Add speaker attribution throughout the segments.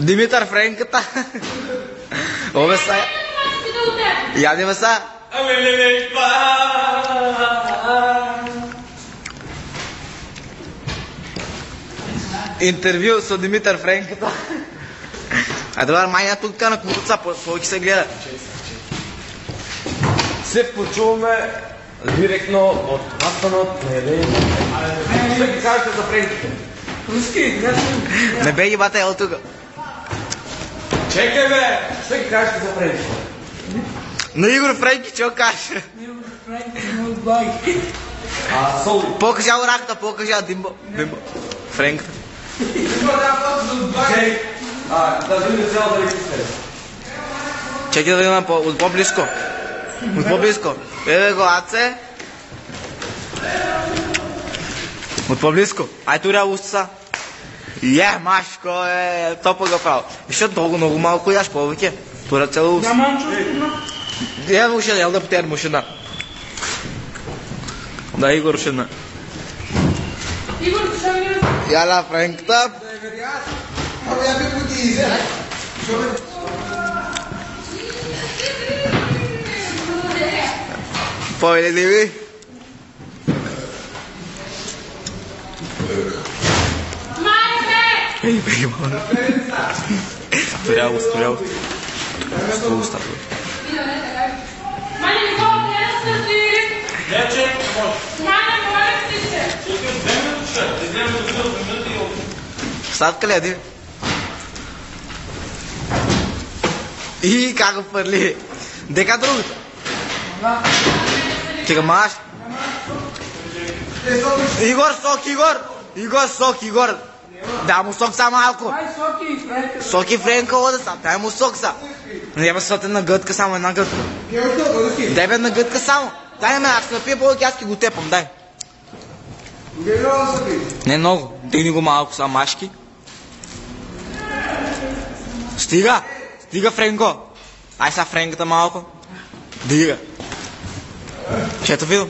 Speaker 1: Димитър Френката. Обе са. Ядеме са. Интервю с Димитър Френката. А добре, майня тук така на куруца, повече се гледа.
Speaker 2: Се почуваме директно от Астанот на Елен. Ще ги кажете за Френките. Руски,
Speaker 1: не бе ги бата ел тук.
Speaker 2: Чекай бе! Ще ги кажете за Френките.
Speaker 1: На Игор Френки, че го каже?
Speaker 3: Игор Френки, мой бай.
Speaker 2: Соли.
Speaker 1: Покажа раката, покажа Димбо. Френката.
Speaker 2: Да видим цяло да реките.
Speaker 1: Чекай да видим от по-близко. От по-близко. Бе го, аце. От по-близко. Ай, туря устца. Машко, топа го право. Защото много малко яш повече. Тура цяло уст.
Speaker 3: Нямам чувствено.
Speaker 1: Ел да потер машина. Да, Игор машина.
Speaker 3: Игор, ще ми
Speaker 1: Яла, Френката. Поведе ли ви? Ей, беги, мама. Туря уст. Уста.
Speaker 3: Маня, не мога да се стири. Маня, моля се.
Speaker 1: Сладка ли един? И как го пърли? Дека другата? Чека маш. Игор, сок, Игор. Да му сок са малко.
Speaker 3: Ай, соки, Френка.
Speaker 1: Соки Френка ода са, дай му сок са. Няма са една гътка, само една гътка. Дай бе една гътка само. Дай ме, аз напия повече, аз ти го тепам, дай. Не много, дигни го малко са машки. Стига Френко. Ай са Френката малко. Дига. Ще те видам.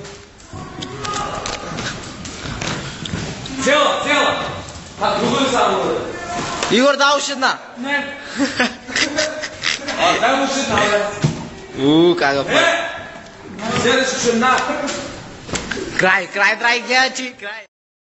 Speaker 2: Цела! Друго ли само?
Speaker 1: Игор, дай още една.
Speaker 3: Не.
Speaker 2: Дай му ще една, бе.
Speaker 1: Как го пърли.
Speaker 2: Седеш ще една.
Speaker 1: Край, драй, гледачи, край.